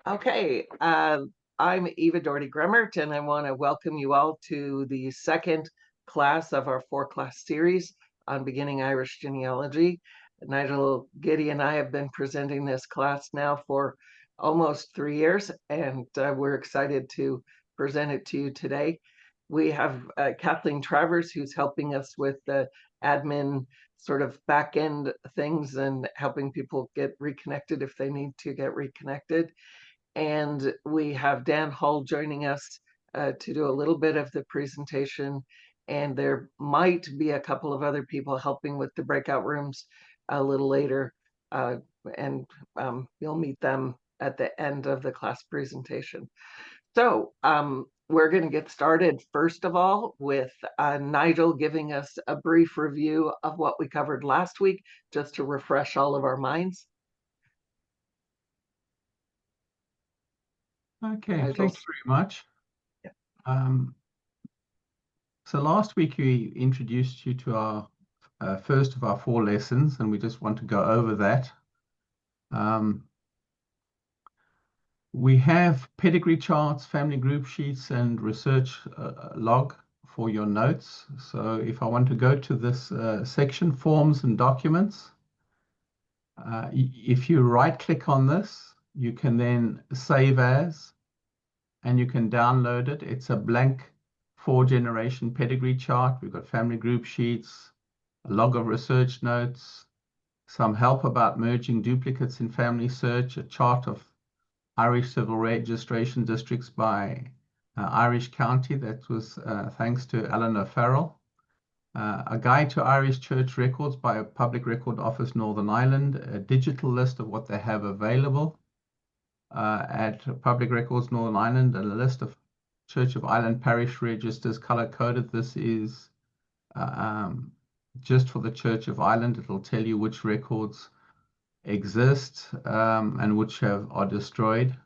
Okay, I'm Eva Doherty Gremmert, and I want to welcome you all to the second class of our four-class series on beginning Irish genealogy. Nigel, Giddey, and I have been presenting this class now for almost 3 years, and we're excited to present it to you today. We have Kathleen Travers, who's helping us with the admin sort of back end things and helping people get reconnected if they need to get reconnected. And we have Dan Hull joining us to do a little bit of the presentation. And there might be a couple of other people helping with the breakout rooms a little later. And you'll meet them at the end of the class presentation. So we're going to get started, first of all, with Nigel giving us a brief review of what we covered last week, just to refresh all of our minds. Okay, Nigel. thanks very much. Yeah. So last week we introduced you to our first of our 4 lessons, and we just want to go over that. We have pedigree charts, family group sheets, and research log for your notes. So if I want to go to this section, forms and documents, if you right-click on this, you can then save as, and you can download it. It's a blank 4-generation pedigree chart. We've got family group sheets, a log of research notes, some help about merging duplicates in FamilySearch, a chart of Irish civil registration districts by Irish county. That was thanks to Alan O'Farrell. A guide to Irish church records by Public Record Office Northern Ireland, a digital list of what they have available at Public Records Northern Ireland, and a list of Church of Ireland parish registers color-coded. This is just for the Church of Ireland. It'll tell you which records exist and which are destroyed.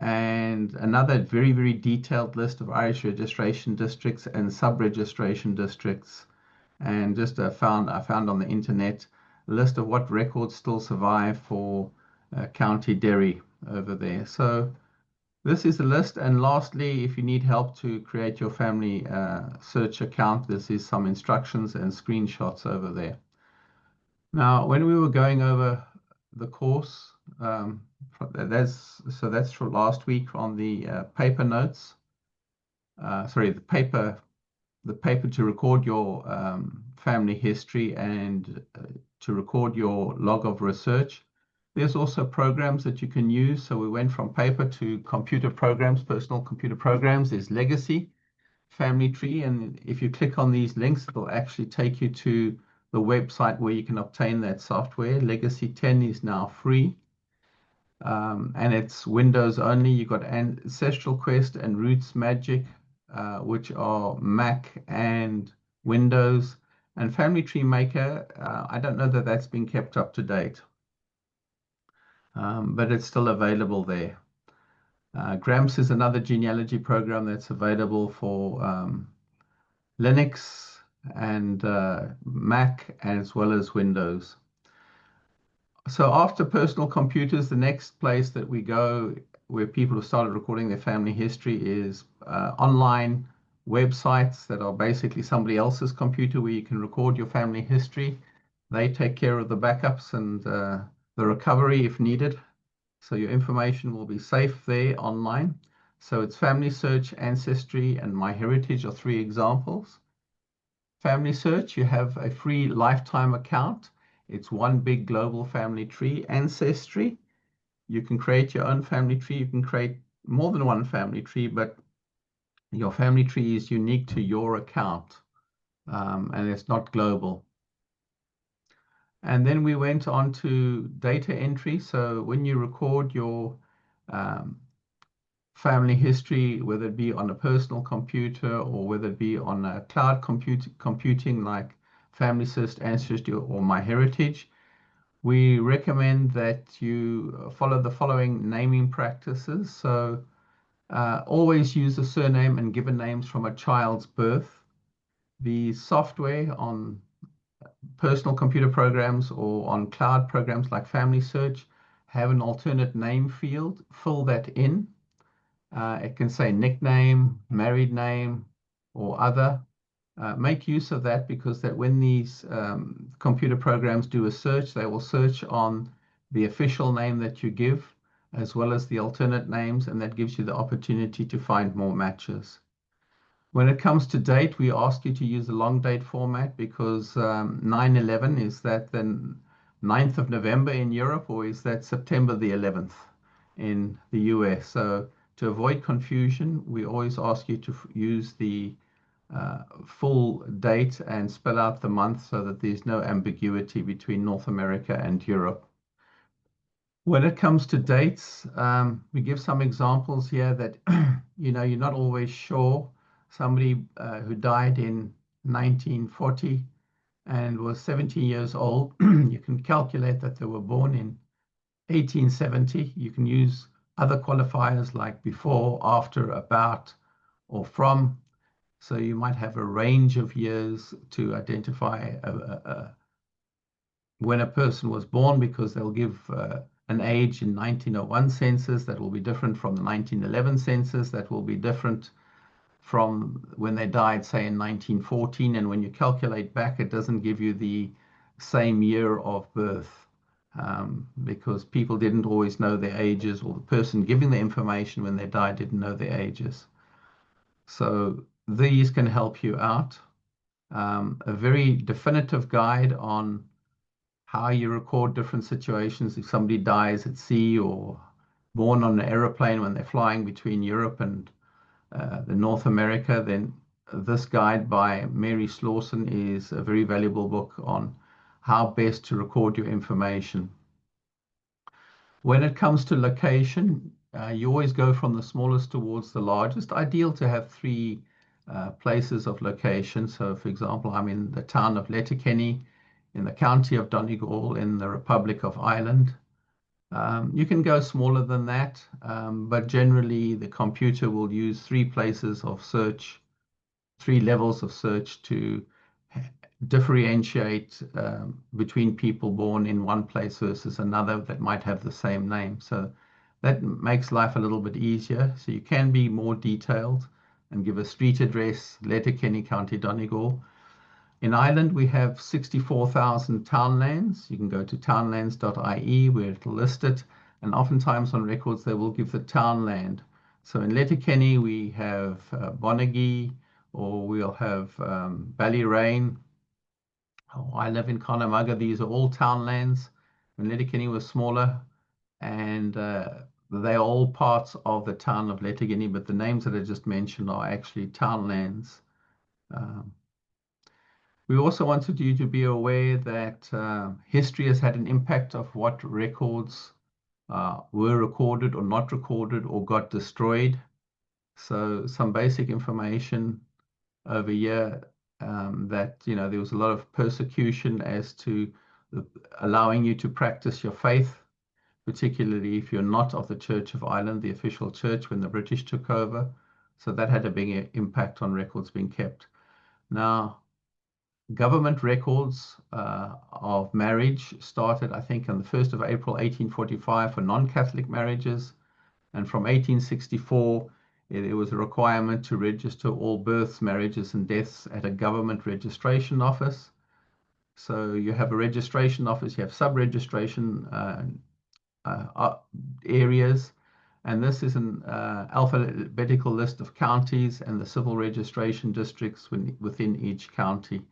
And another very, very detailed list of Irish registration districts and sub-registration districts. And just I found on the internet a list of what records still survive for County Derry over there. So this is the list. And lastly, if you need help to create your family search account, this is some instructions and screenshots over there. Now, when we were going over the course, that's from last week on the paper notes. Sorry, the paper to record your family history and to record your log of research. There's also programs that you can use. So we went from paper to computer programs, personal computer programs. There's Legacy, Family Tree, and if you click on these links, it'll actually take you to the website where you can obtain that software. Legacy 10 is now free, and it's Windows only. You've got Ancestral Quest and Roots Magic, which are Mac and Windows. And Family Tree Maker, I don't know that that's been kept up to date, but it's still available there. Gramps is another genealogy program that's available for Linux and Mac, as well as Windows. So after personal computers, the next place that we go where people have started recording their family history is online websites that are basically somebody else's computer where you can record your family history. They take care of the backups and the recovery if needed. So your information will be safe there online. So it's FamilySearch, Ancestry, and MyHeritage are 3 examples. FamilySearch, you have a free lifetime account. It's one big global family tree. Ancestry, you can create your own family tree. You can create more than one family tree, but your family tree is unique to your account, and it's not global. And then we went on to data entry. So when you record your family history, whether it be on a personal computer or whether it be on a cloud computing like FamilySearch, Ancestry, or MyHeritage, we recommend that you follow the following naming practices. So always use the surname and given names from a child's birth. The software on personal computer programs or on cloud programs like FamilySearch have an alternate name field, fill that in. It can say nickname, married name, or other. Make use of that because that when these computer programs do a search, they will search on the official name that you give, as well as the alternate names, and that gives you the opportunity to find more matches. When it comes to date, we ask you to use the long date format because 9/11, is that the 9th of November in Europe, or is that September the 11th in the US? So to avoid confusion, we always ask you to use the full date and spell out the month so that there's no ambiguity between North America and Europe. When it comes to dates, we give some examples here that you're not always sure. Somebody who died in 1940 and was 70 years old, you can calculate that they were born in 1870. You can use other qualifiers like before, after, about, or from. So you might have a range of years to identify when a person was born, because they'll give an age in 1901 census that will be different from the 1911 census, that will be different from when they died, say in 1914. And when you calculate back, it doesn't give you the same year of birth because people didn't always know their ages, or the person giving the information when they died didn't know their ages. So these can help you out. A very definitive guide on how you record different situations. If somebody dies at sea or born on an aeroplane when they're flying between Europe and the North America, then this guide by Mary Slawson is a very valuable book on how best to record your information. When it comes to location, you always go from the smallest towards the largest. Ideal to have three places of location. So, for example, I'm in the town of Letterkenny, in the county of Donegal, in the Republic of Ireland. You can go smaller than that, but generally the computer will use three places of search, three levels of search to differentiate between people born in one place versus another that might have the same name. So that makes life a little bit easier. So you can be more detailed and give a street address, Letterkenny, County Donegal. In Ireland, we have 64,000 townlands. You can go to townlands.ie where it'll list it. And oftentimes on records, they will give the townland. So in Letterkenny, we have Bonagee, or we'll have Ballyrane. Oh, I live in Connemugger. These are all townlands. When Letterkenny was smaller, and they're all parts of the town of Letterkenny, but the names that I just mentioned are actually townlands. We also wanted you to be aware that history has had an impact of what records were recorded or not recorded or got destroyed. So some basic information over here that, there was a lot of persecution as to allowing you to practice your faith, particularly if you're not of the Church of Ireland, the official church, when the British took over. So that had a big impact on records being kept. Now, government records of marriage started, I think, on the 1st of April 1845 for non-Catholic marriages. And from 1864, there was a requirement to register all births, marriages, and deaths at a government registration office. So you have a registration office, you have sub-registration areas, and this is an alphabetical list of counties and the civil registration districts within each county.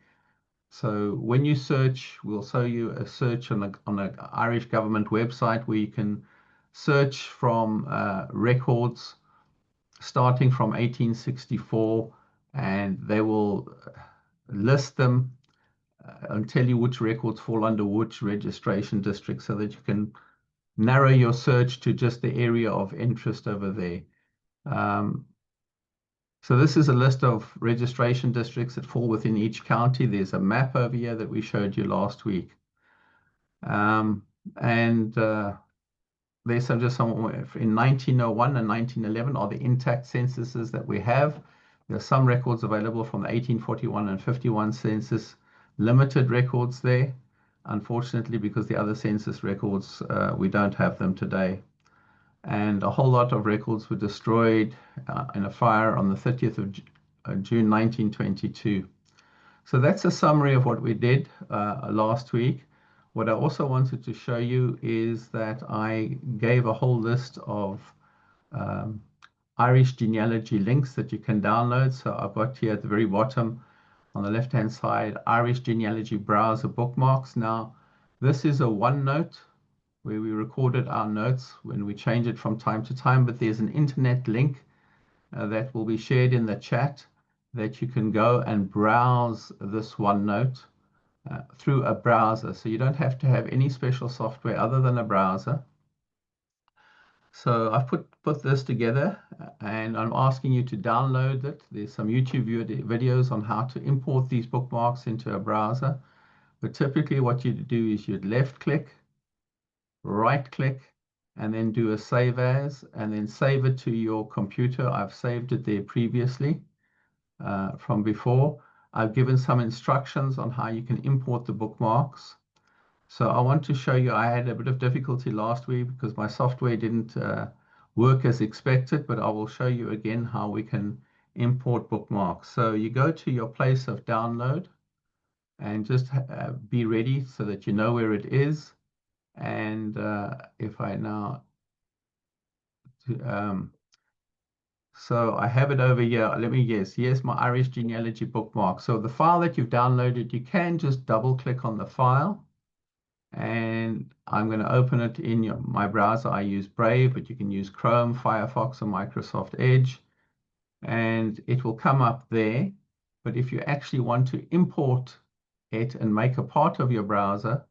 So when you search, we'll show you a search on an Irish government website where you can search from records starting from 1864, and they will list them and tell you which records fall under which registration district so that you can narrow your search to just the area of interest over there. So this is a list of registration districts that fall within each county. There's a map over here that we showed you last week. There's just some in 1901 and 1911 are the intact censuses that we have. There are some records available from the 1841 and 51 census, limited records there. unfortunately, because the other census records, we don't have them today. And a whole lot of records were destroyed in a fire on the 30th of June 1922. So that's a summary of what we did last week. What I also wanted to show you is that I gave a whole list of um, Irish genealogy links that you can download. So I've got here at the very bottom on the left-hand side, Irish Genealogy browser bookmarks. Now, this is a OneNote where we recorded our notes when we change it from time to time, but there's an internet link that will be shared in the chat that you can go and browse this OneNote through a browser. So you don't have to have any special software other than a browser. So I've put this together and I'm asking you to download it. There's some YouTube videos on how to import these bookmarks into a browser. But typically what you'd do is you'd left click, right click, and then do a save as, and then save it to your computer. I've saved it there previously from before. I've given some instructions on how you can import the bookmarks. So I want to show you, I had a bit of difficulty last week because my software didn't work as expected, but I will show you again how we can import bookmarks. So you go to your place of download and just be ready so that you know where it is. And if I now, so I have it over here. Let me guess. Here's my Irish genealogy bookmark. So the file that you've downloaded, you can just double click on the file. And I'm going to open it in my browser. I use Brave, but you can use Chrome, Firefox, or Microsoft Edge. And it will come up there. But if you actually want to import it and make a part of your browser,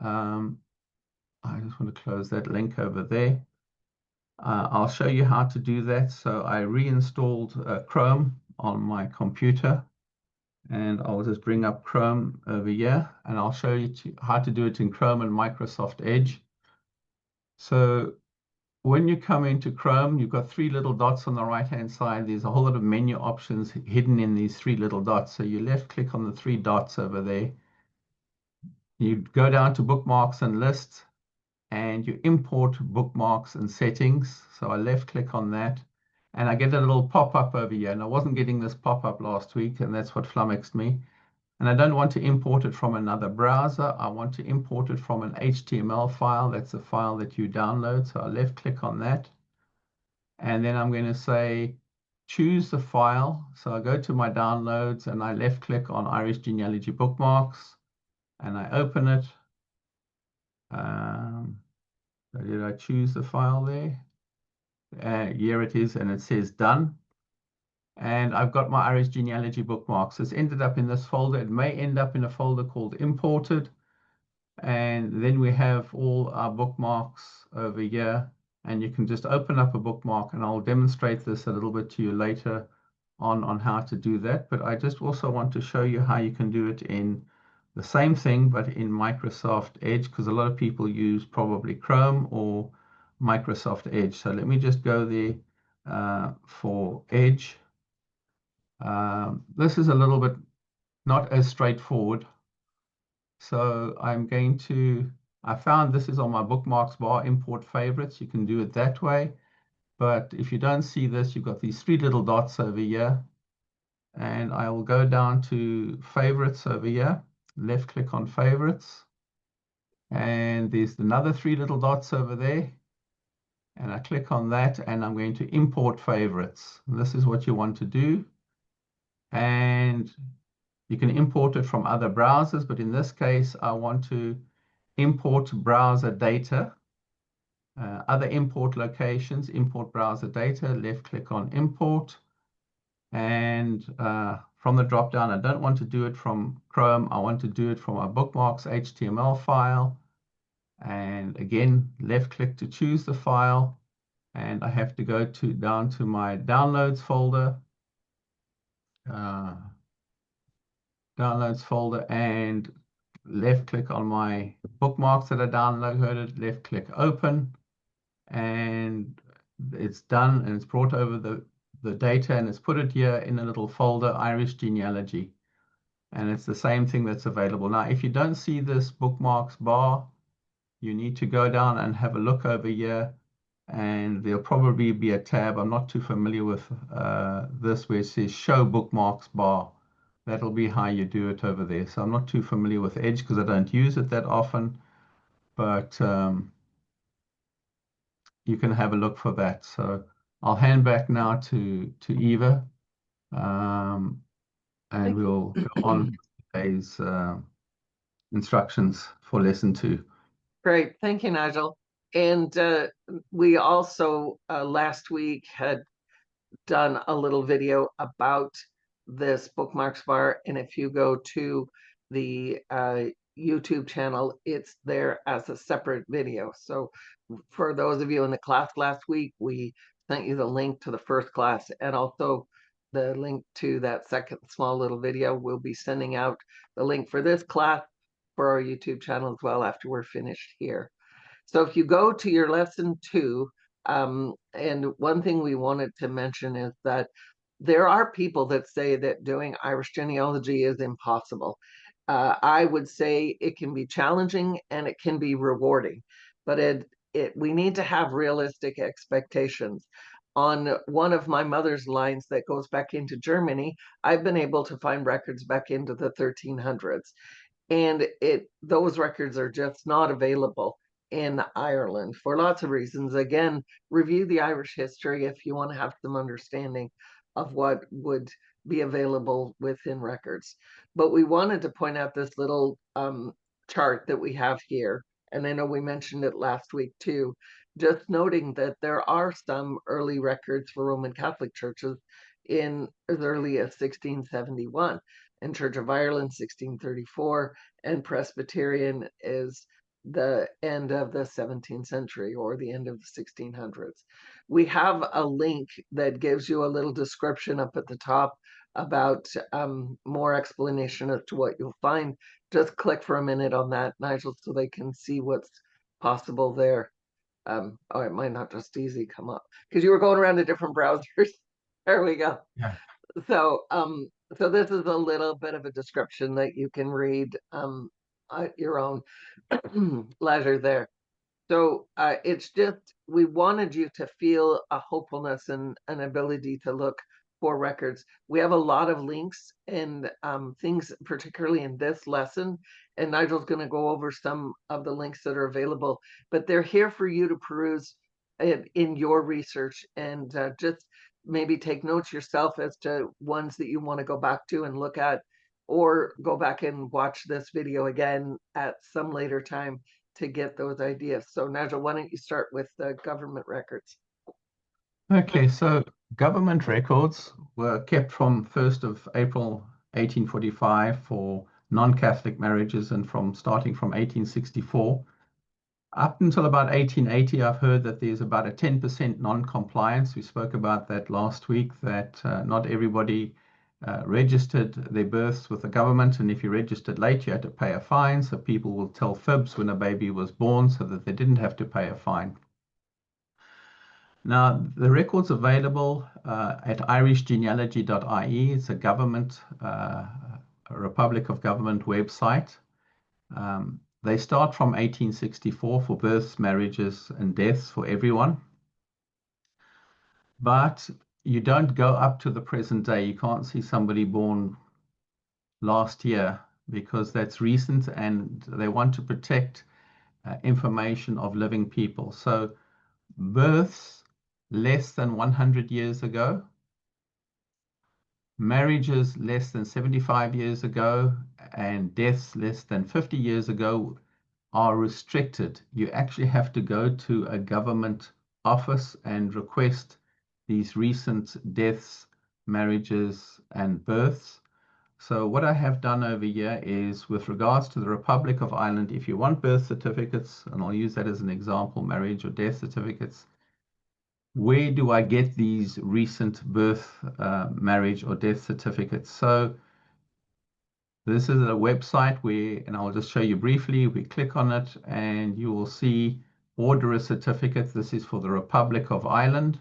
I just want to close that link over there. I'll show you how to do that. So I reinstalled Chrome on my computer. And I'll just bring up Chrome over here, and I'll show you how to do it in Chrome and Microsoft Edge. So when you come into Chrome, you've got three little dots on the right-hand side. There's a whole lot of menu options hidden in these three little dots. So you left-click on the three dots over there. You go down to Bookmarks and Lists, and you import bookmarks and settings. So I left-click on that, and I get a little pop-up over here. And I wasn't getting this pop-up last week, and that's what flummoxed me. And I don't want to import it from another browser. I want to import it from an HTML file. That's the file that you download. So I left click on that. And then I'm going to say, choose the file. So I go to my downloads and I left click on Irish Genealogy Bookmarks and I open it. Did I choose the file there? Here it is, and it says done. And I've got my Irish Genealogy bookmarks. It's ended up in this folder. It may end up in a folder called imported. And then we have all our bookmarks over here. And you can just open up a bookmark, and I'll demonstrate this a little bit to you later on how to do that. But I just also want to show you how you can do it in the same thing, but in Microsoft Edge, because a lot of people use probably Chrome or Microsoft Edge. So let me just go there for Edge. This is a little bit not as straightforward. So I'm going to, I found this is on my bookmarks bar, import favorites. You can do it that way. But if you don't see this, you've got these three little dots over here. And I will go down to favorites over here, left click on favorites. And there's another three little dots over there. And I click on that and I'm going to import favorites. And this is what you want to do. And you can import it from other browsers, but in this case, I want to import browser data. Other import locations, import browser data, left click on import. And from the drop down, I don't want to do it from Chrome. I want to do it from our bookmarks HTML file. And again, left click to choose the file. And I have to go down to my downloads folder. And left click on my bookmarks that I downloaded, left click open, and it's done, and it's brought over the data and it's put it here in a little folder, Irish Genealogy. And it's the same thing that's available. Now, if you don't see this bookmarks bar, you need to go down and have a look over here, and there'll probably be a tab. I'm not too familiar with this where it says show bookmarks bar. That'll be how you do it over there. So I'm not too familiar with Edge because I don't use it that often, but you can have a look for that. So I'll hand back now to Eva, and we'll go on with today's instructions for lesson 2. Great. Thank you, Nigel. And we also last week had done a little video about this bookmarks bar. And if you go to the YouTube channel, it's there as a separate video. So for those of you in the class last week, we sent you the link to the first class and also the link to that second small little video. We'll be sending out the link for this class for our YouTube channel as well after we're finished here. So if you go to your lesson 2, and one thing we wanted to mention is that there are people that say that doing Irish genealogy is impossible. I would say it can be challenging and it can be rewarding, but we need to have realistic expectations. On one of my mother's lines that goes back into Germany, I've been able to find records back into the 1300s, and those records are just not available in Ireland for lots of reasons. Again, review the Irish history if you want to have some understanding of what would be available within records. But we wanted to point out this little chart that we have here, and I know we mentioned it last week too, just noting that there are some early records for Roman Catholic churches in as early as 1671, and Church of Ireland 1634, and Presbyterian is the end of the 17th century or the end of the 1600s. We have a link that gives you a little description up at the top about more explanation as to what you'll find. Just click for a minute on that, Nigel, so they can see what's possible there. Oh, it might not just easy come up because you were going around to different browsers. There we go. Yeah. So, so this is a little bit of a description that you can read at your own leisure there. So it's just, we wanted you to feel a hopefulness and an ability to look for records. We have a lot of links and things, particularly in this lesson, and Nigel's going to go over some of the links that are available, but they're here for you to peruse in your research and just maybe take notes yourself as to ones that you want to go back to and look at, or go back and watch this video again at some later time to get those ideas. So Nigel, why don't you start with the government records? Okay, so government records were kept from 1st of April 1845 for non-Catholic marriages, and starting from 1864 up until about 1880, I've heard that there's about a 10% non-compliance. We spoke about that last week, that not everybody registered their births with the government, and if you registered late, you had to pay a fine. So people will tell fibs when a baby was born so that they didn't have to pay a fine. Now, the record's available at irishgenealogy.ie. It's a government, a Republic of Government website. They start from 1864 for births, marriages, and deaths for everyone. But you don't go up to the present day. You can't see somebody born last year because that's recent, and they want to protect information of living people. So births less than 100 years ago, marriages less than 75 years ago, and deaths less than 50 years ago are restricted. You actually have to go to a government office and request these recent deaths, marriages, and births. So what I have done over here is, with regards to the Republic of Ireland, if you want birth certificates, and I'll use that as an example, marriage or death certificates, where do I get these recent birth, marriage, or death certificates? So this is a website where, and I'll just show you briefly, we click on it and you will see order a certificate. This is for the Republic of Ireland.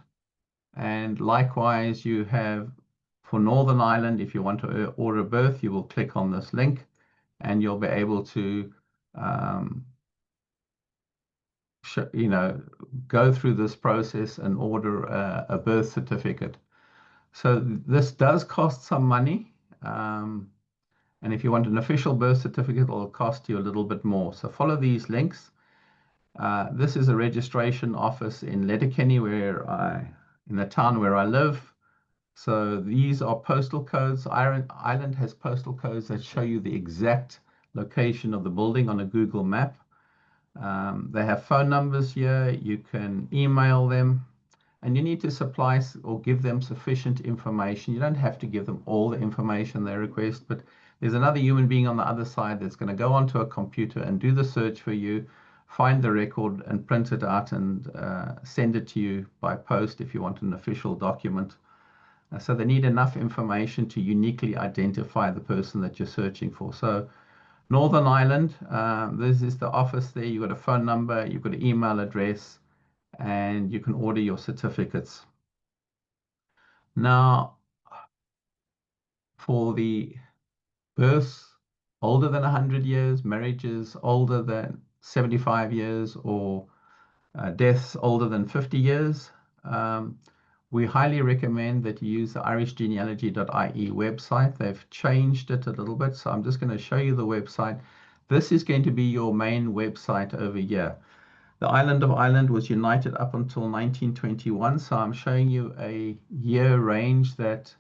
And likewise, you have For Northern Ireland, if you want to order a birth, you will click on this link and you'll be able to go through this process and order a birth certificate. So this does cost some money. And if you want an official birth certificate, it'll cost you a little bit more. So follow these links. This is a registration office in Letterkenny, in the town where I live. So these are postal codes. Ireland has postal codes that show you the exact location of the building on a Google map. They have phone numbers here. You can email them, and you need to supply or give them sufficient information. You don't have to give them all the information they request, but there's another human being on the other side that's going to go onto a computer and do the search for you, find the record and print it out and send it to you by post if you want an official document. So they need enough information to uniquely identify the person that you're searching for. So Northern Ireland, this is the office there. You've got a phone number, you've got an email address, and you can order your certificates. Now, for the births older than 100 years, marriages older than 75 years, or deaths older than 50 years, we highly recommend that you use the irishgenealogy.ie website. They've changed it a little bit, so I'm just going to show you the website. This is going to be your main website over here. The island of Ireland was united up until 1921, so I'm showing you a year range that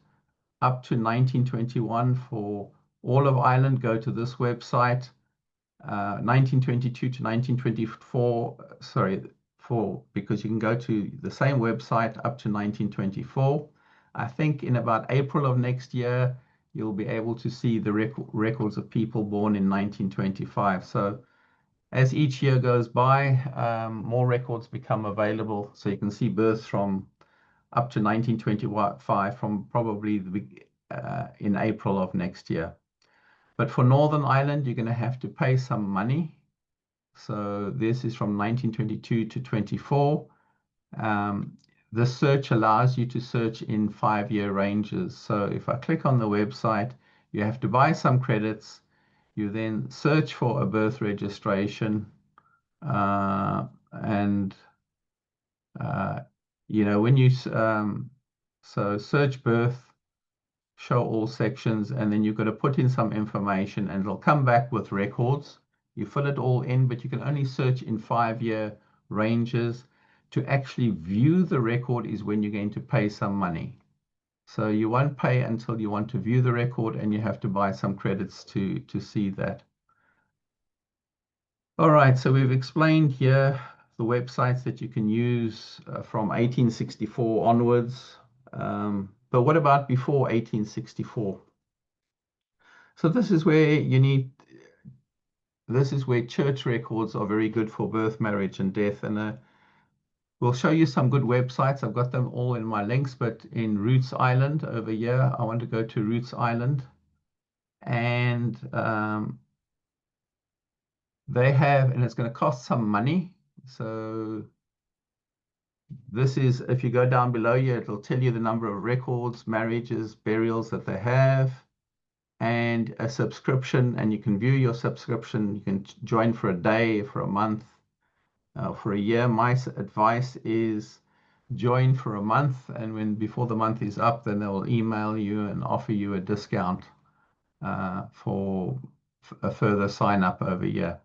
up to 1921 for all of Ireland. Go to this website. 1922 to 1924, because you can go to the same website up to 1924. I think in about April of next year, you'll be able to see the records of people born in 1925. So as each year goes by, more records become available. So you can see births from up to 1925 from probably in April of next year. But for Northern Ireland, you're going to have to pay some money. So this is from 1922 to 24. The search allows you to search in 5-year ranges. So if I click on the website, you have to buy some credits. You then search for a birth registration, when you so search birth, show all sections, and then you've got to put in some information and it'll come back with records. You fill it all in, but you can only search in 5-year ranges. To actually view the record is when you're going to pay some money. So you won't pay until you want to view the record, and you have to buy some credits to see that. All right, so we've explained here the websites that you can use from 1864 onwards. But what about before 1864? So this is where church records are very good for birth, marriage, and death. And we'll show you some good websites. I've got them all in my links, but in Roots Island over here, I want to go to Roots Island. And they have, and it's going to cost some money. So this is, if you go down below here, it'll tell you the number of records, marriages, burials that they have, and a subscription, and you can view your subscription. You can join for a day, for a month, for a year. My advice is join for a month, and before the month is up, then they'll email you and offer you a discount for a further sign up over here.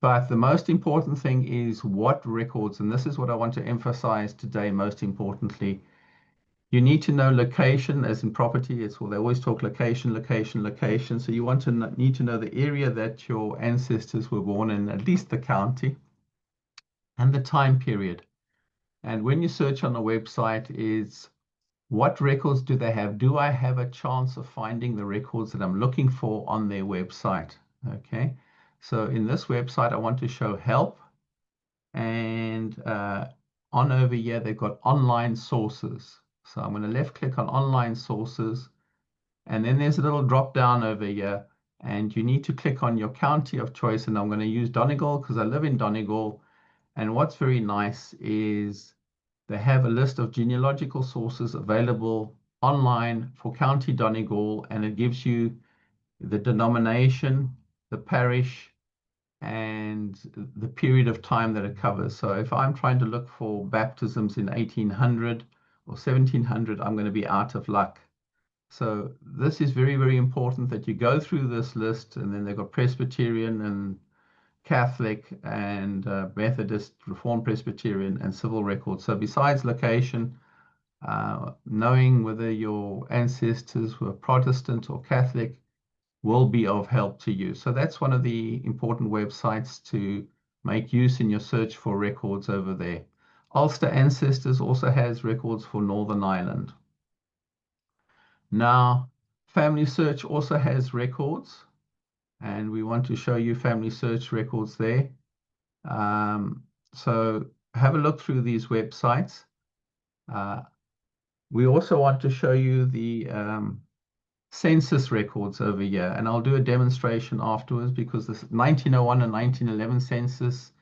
But the most important thing is what records, and this is what I want to emphasize today most importantly. You need to know location, as in property. They always talk location, location, location. So you need to know the area that your ancestors were born in, at least the county, and the time period. And when you search on a website, is what records do they have? Do I have a chance of finding the records that I'm looking for on their website? Okay. So in this website, I want to show help. And on over here, they've got online sources. So I'm going to left click on online sources. And then there's a little drop down over here. And you need to click on your county of choice. And I'm going to use Donegal because I live in Donegal. And what's very nice is they have a list of genealogical sources available online for County Donegal, and it gives you the denomination, the parish, and the period of time that it covers. So if I'm trying to look for baptisms in 1800 or 1700, I'm going to be out of luck. So this is very, very important that you go through this list, and then they've got Presbyterian and Catholic and Methodist, Reformed Presbyterian, and civil records. So besides location, knowing whether your ancestors were Protestant or Catholic will be of help to you. So that's one of the important websites to make use in your search for records over there. Ulster Ancestors also has records for Northern Ireland. Now, FamilySearch also has records, and we want to show you FamilySearch records there. So have a look through these websites. We also want to show you the census records over here, and I'll do a demonstration afterwards because the 1901 and 1911 census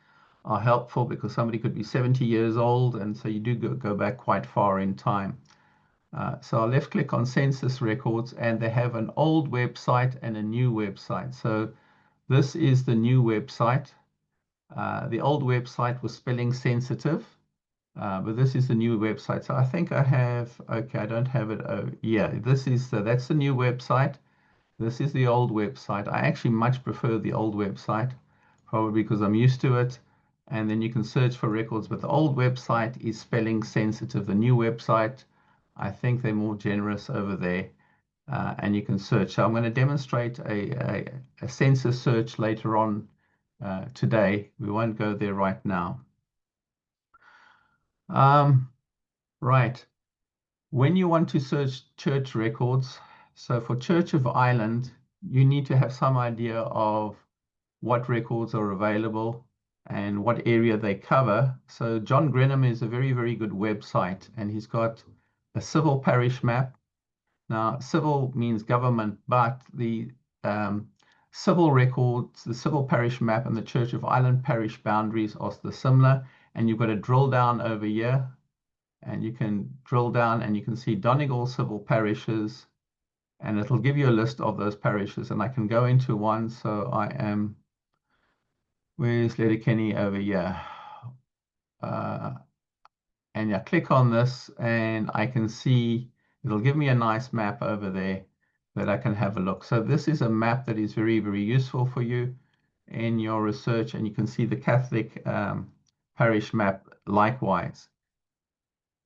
are helpful because somebody could be 70 years old, and so you do go back quite far in time. So I'll left click on census records, and they have an old website and a new website. So this is the new website. The old website was spelling sensitive, but this is the new website. So I think I have, okay, I don't have it. Oh, yeah, that's the new website. This is the old website. I actually much prefer the old website, probably because I'm used to it. And then you can search for records, but the old website is spelling sensitive. The new website, I think they're more generous over there, and you can search. So I'm going to demonstrate a census search later on today. We won't go there right now. Right. When you want to search church records, so for Church of Ireland, you need to have some idea of what records are available and what area they cover. So John Grenham is a very, very good website, and he's got a civil parish map. Now, civil means government, but the civil records, the civil parish map and the Church of Ireland parish boundaries are similar, and you've got to drill down over here, and you can drill down and you can see Donegal civil parishes, and it'll give you a list of those parishes, and I can go into one. So I am, where's Letterkenny over here? And yeah, click on this and I can see it'll give me a nice map over there that I can have a look. So this is a map that is very, very useful for you in your research, and you can see the Catholic parish map likewise.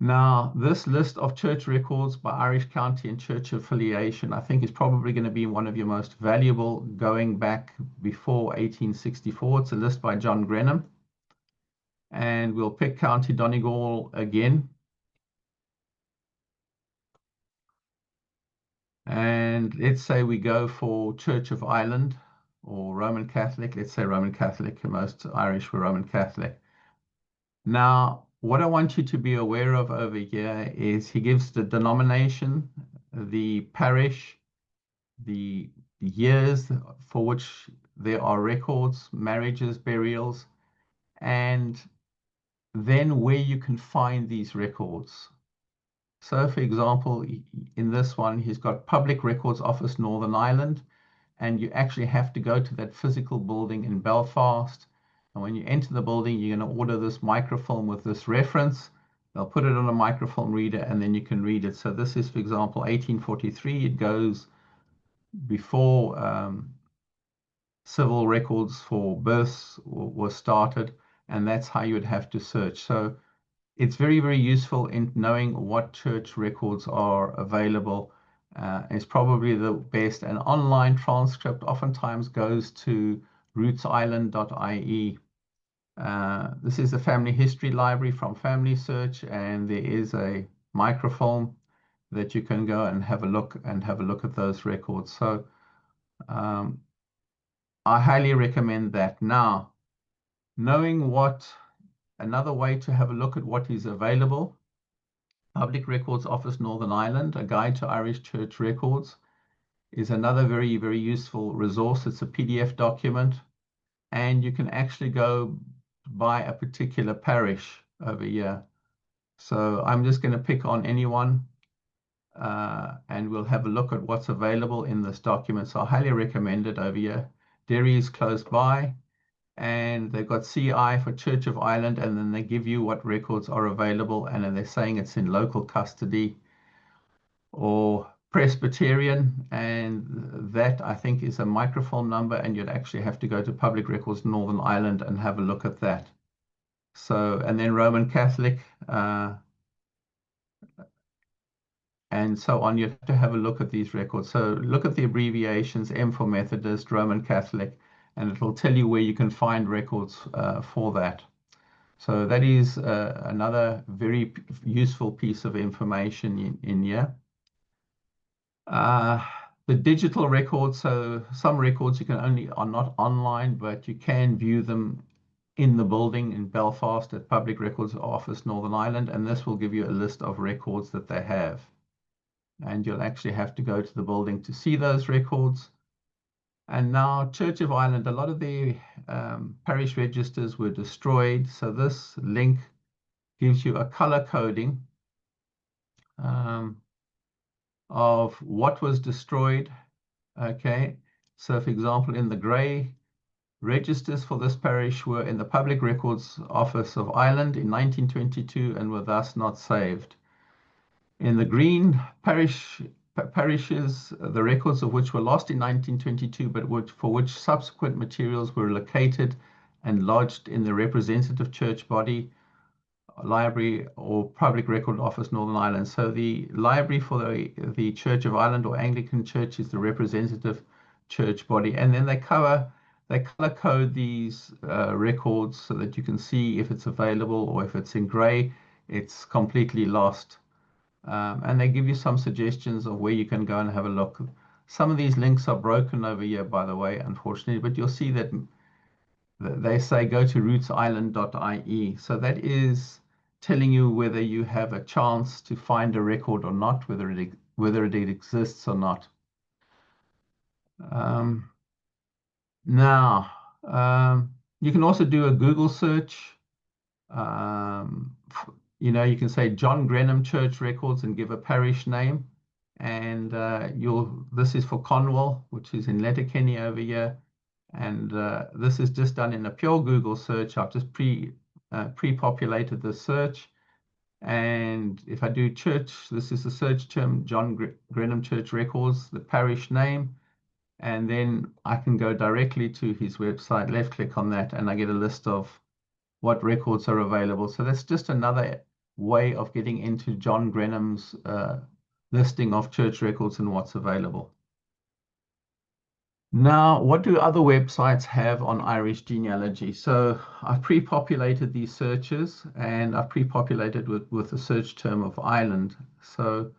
Now, this list of church records by Irish county and church affiliation, I think is probably going to be one of your most valuable going back before 1864. It's a list by John Grenham. And we'll pick County Donegal again. And let's say we go for Church of Ireland or Roman Catholic. Let's say Roman Catholic. Most Irish were Roman Catholic. Now, what I want you to be aware of over here is he gives the denomination, the parish, the years for which there are records, marriages, burials, and then where you can find these records. So, for example, in this one, he's got Public Records Office, Northern Ireland, and you actually have to go to that physical building in Belfast. And when you enter the building, you're going to order this microfilm with this reference. They'll put it on a microfilm reader, and then you can read it. So this is, for example, 1843. It goes before civil records for births were started, and that's how you would have to search. So it's very, very useful in knowing what church records are available. It's probably the best. An online transcript oftentimes goes to rootsisland.ie. This is the family history library from FamilySearch, and there is a microfilm that you can go and have a look at those records. So I highly recommend that. Now, knowing another way to have a look at what is available, Public Records Office Northern Ireland, A Guide to Irish Church Records, is another very, very useful resource. It's a PDF document, and you can actually go by a particular parish over here. So I'm just going to pick on anyone. and we'll have a look at what's available in this document. So I highly recommend it over here. Derry is close by, and they've got CI for Church of Ireland, and then they give you what records are available, and then they're saying it's in local custody or Presbyterian, and that I think is a microfilm number, and you'd actually have to go to Public Records Northern Ireland and have a look at that. So, and then Roman Catholic, and so on. You have to have a look at these records. So look at the abbreviations, M for Methodist, Roman Catholic, and it'll tell you where you can find records for that. So that is another very useful piece of information in here. The digital records, so some records are not online, but you can view them in the building in Belfast at Public Records Office Northern Ireland, and this will give you a list of records that they have. And you'll actually have to go to the building to see those records. And now Church of Ireland, a lot of the parish registers were destroyed. So this link gives you a color coding of what was destroyed. Okay, so for example, in the gray, registers for this parish were in the Public Records Office of Ireland in 1922 and were thus not saved. In the green, parishes, the records of which were lost in 1922, but for which subsequent materials were located and lodged in the representative church body, library, or Public Record Office Northern Ireland. So the library for the Church of Ireland or Anglican Church is the representative church body, and then they color code these records so that you can see if it's available, or if it's in gray, it's completely lost. And they give you some suggestions of where you can go and have a look. Some of these links are broken over here, by the way, unfortunately, but you'll see that they say go to rootsisland.ie. So that is telling you whether you have a chance to find a record or not, whether it exists or not. Now, you can also do a Google search. You can say John Grenham Church Records and give a parish name. And this is for Conwell, which is in Letterkenny over here. And this is just done in a pure Google search. I've just pre-populated the search. And if I do church, this is the search term, John Grenham Church Records, the parish name. And then I can go directly to his website, left click on that, and I get a list of what records are available. So that's just another way of getting into John Grenham's listing of church records and what's available. Now, what do other websites have on Irish genealogy? So I've pre-populated these searches, and I've pre-populated with the search term of Ireland. So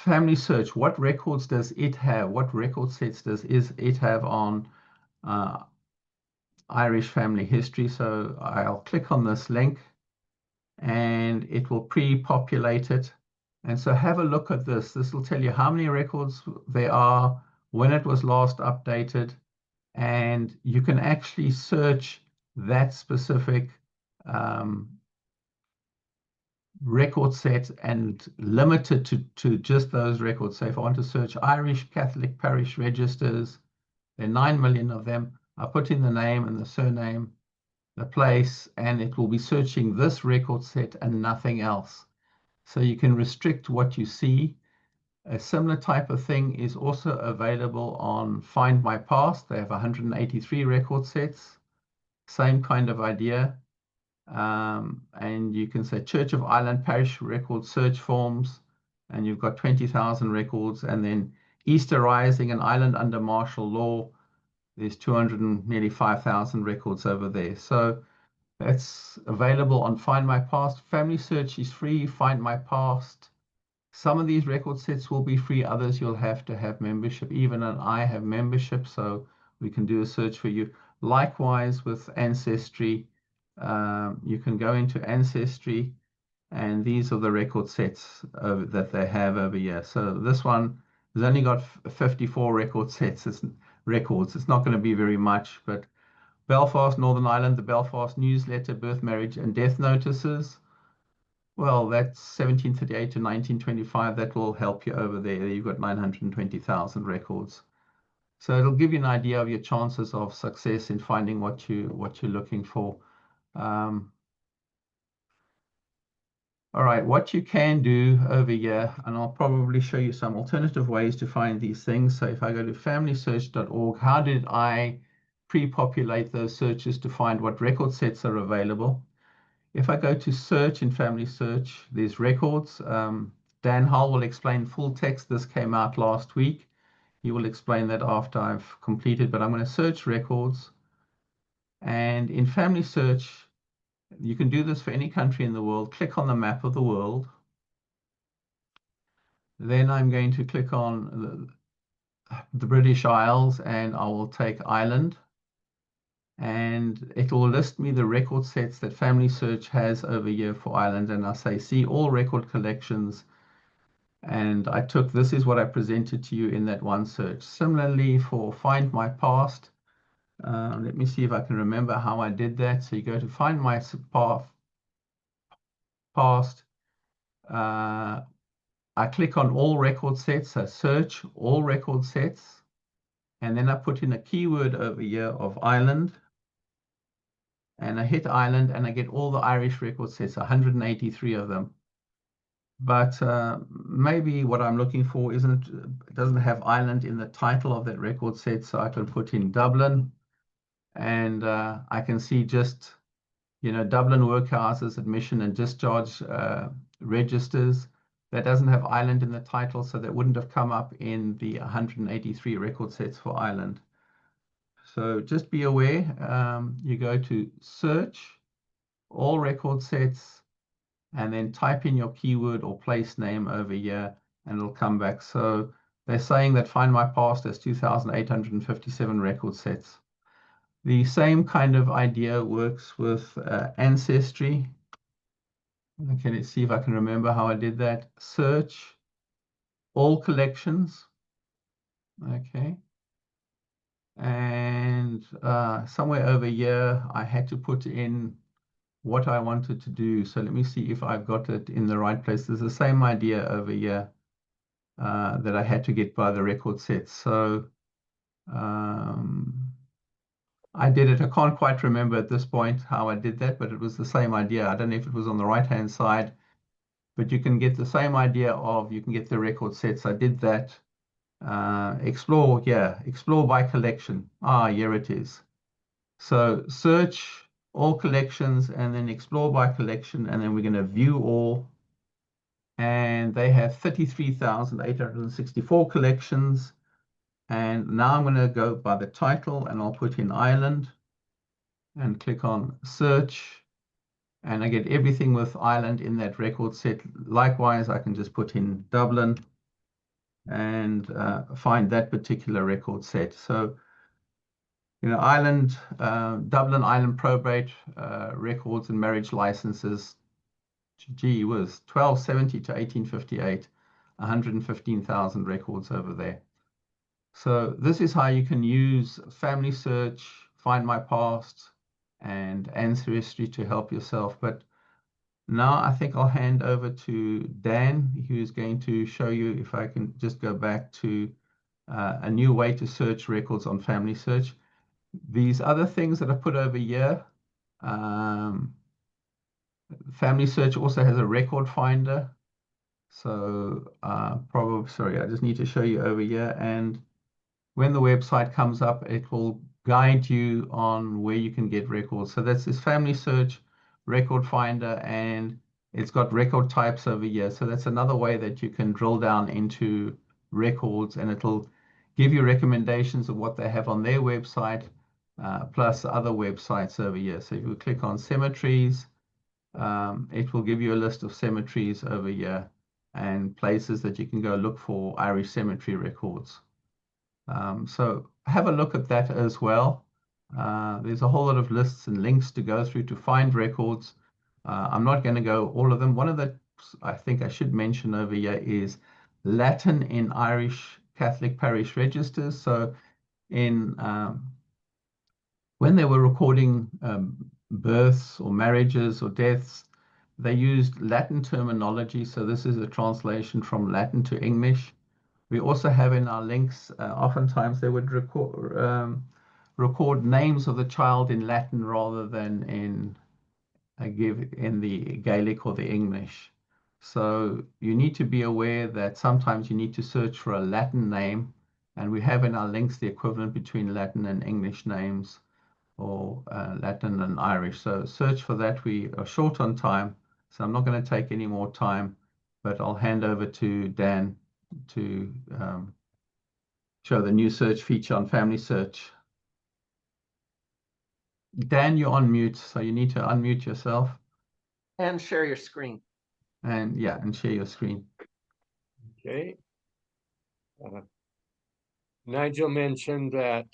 FamilySearch, what records does it have? What record sets does it have on Irish family history? So I'll click on this link and it will pre-populate it. And so have a look at this. This will tell you how many records there are, when it was last updated, and you can actually search that specific record set and limit it to just those records. So if I want to search Irish Catholic parish registers, there are 9 million of them. I put in the name and the surname, the place, and it will be searching this record set and nothing else. So you can restrict what you see. A similar type of thing is also available on Find My Past. They have 183 record sets. Same kind of idea. And you can say Church of Ireland Parish Record Search Forms, and you've got 20,000 records. And then Easter Rising and Ireland under martial law, there's 200 and nearly 5,000 records over there. So that's available on Find My Past. FamilySearch is free. Find My Past. Some of these record sets will be free. Others you'll have to have membership. Even I have membership, so we can do a search for you. Likewise with Ancestry. You can go into Ancestry, and these are the record sets that they have over here. So this one has only got 54 record sets. It's not going to be very much, but Belfast, Northern Ireland, the Belfast newsletter, birth, marriage, and death notices. Well, that's 1738 to 1925. That will help you over there. You've got 920,000 records. So it'll give you an idea of your chances of success in finding what you're looking for. Um, all right, what you can do over here, and I'll probably show you some alternative ways to find these things. So if I go to familysearch.org, how did I pre-populate those searches to find what record sets are available? If I go to search in FamilySearch, there's records. Dan Hull will explain full text. This came out last week. He will explain that after I've completed, but I'm going to search records. And in FamilySearch, you can do this for any country in the world. Click on the map of the world. Then I'm going to click on the British Isles, and I will take Ireland. And it will list me the record sets that FamilySearch has over here for Ireland. And I say, see all record collections. And I took, this is what I presented to you in that one search. Similarly for Find My Past, let me see if I can remember how I did that. So you go to Find My Past. I click on all record sets, so search all record sets. And then I put in a keyword over here of Ireland. And I hit Ireland and I get all the Irish record sets, 183 of them. But maybe what I'm looking for doesn't have Ireland in the title of that record set, so I can put in Dublin, and I can see just, Dublin workhouses, admission and discharge registers. That doesn't have Ireland in the title, so that wouldn't have come up in the 183 record sets for Ireland. So just be aware, you go to search, all record sets, and then type in your keyword or place name over here, and it'll come back. So they're saying that Find My Past has 2,857 record sets. The same kind of idea works with Ancestry. Okay, let's see if I can remember how I did that. Search, all collections. Okay. And somewhere over here, I had to put in what I wanted to do. So let me see if I've got it in the right place. There's the same idea over here that I had to get by the record sets. So I did it. I can't quite remember at this point how I did that, but it was the same idea. I don't know if it was on the right-hand side, but you can get the same idea of, you can get the record sets. I did that. Explore by collection. Here it is. So search all collections and then explore by collection, and then we're going to view all. And they have 33,864 collections. And now I'm going to go by the title, and I'll put in Ireland and click on search. And I get everything with Ireland in that record set. Likewise, I can just put in Dublin and find that particular record set. So, Ireland, Dublin, Ireland probate records and marriage licenses, gee whiz, 1270 to 1858, 115,000 records over there. So this is how you can use FamilySearch, Find My Past, and Ancestry to help yourself. But now I think I'll hand over to Dan, who's going to show you, if I can just go back to a new way to search records on FamilySearch. These other things that I put over here, FamilySearch also has a record finder. So sorry, I just need to show you over here. And when the website comes up, it will guide you on where you can get records. So that's this FamilySearch record finder, and it's got record types over here. So that's another way that you can drill down into records, and it'll give you recommendations of what they have on their website, plus other websites over here. So if you click on cemeteries, it will give you a list of cemeteries over here and places that you can go look for Irish cemetery records. So have a look at that as well. There's a whole lot of lists and links to go through to find records. I'm not going to go all of them. One of the, I think I should mention over here, is Latin in Irish Catholic parish registers. So in when they were recording births or marriages or deaths, They used Latin terminology, so this is a translation from Latin to English. We also have in our links, oftentimes they would record names of the child in Latin rather than in give in the Gaelic or the English. So you need to be aware that sometimes you need to search for a Latin name, and we have in our links the equivalent between Latin and English names, or Latin and Irish. So search for that. We are short on time, so I'm not going to take any more time, but I'll hand over to Dan to show the new search feature on FamilySearch. Dan, you're on mute, so you need to unmute yourself. And share your screen. And yeah, and share your screen. Okay. Nigel mentioned that.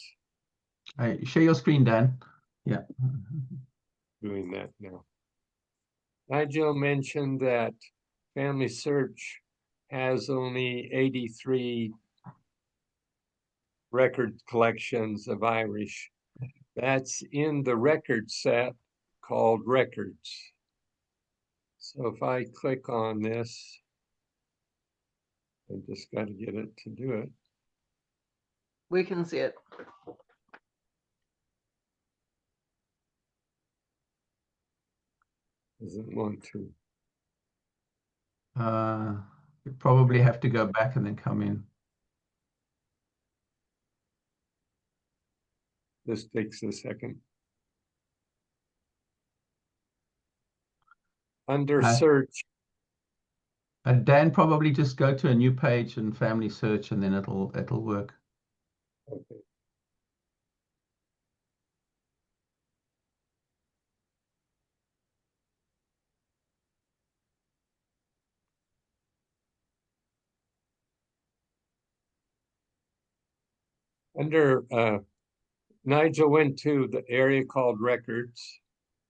Share your screen, Dan. Yeah. Doing that now. Nigel mentioned that FamilySearch has only 83 record collections of Irish. That's in the record set called Records. So if I click on this, I just got to get it to do it. We can see it. Doesn't want to. You probably have to go back and then come in. This takes a second. Under search. Dan, probably just go to a new page in FamilySearch and then it'll work. Okay. Under Nigel went to the area called Records,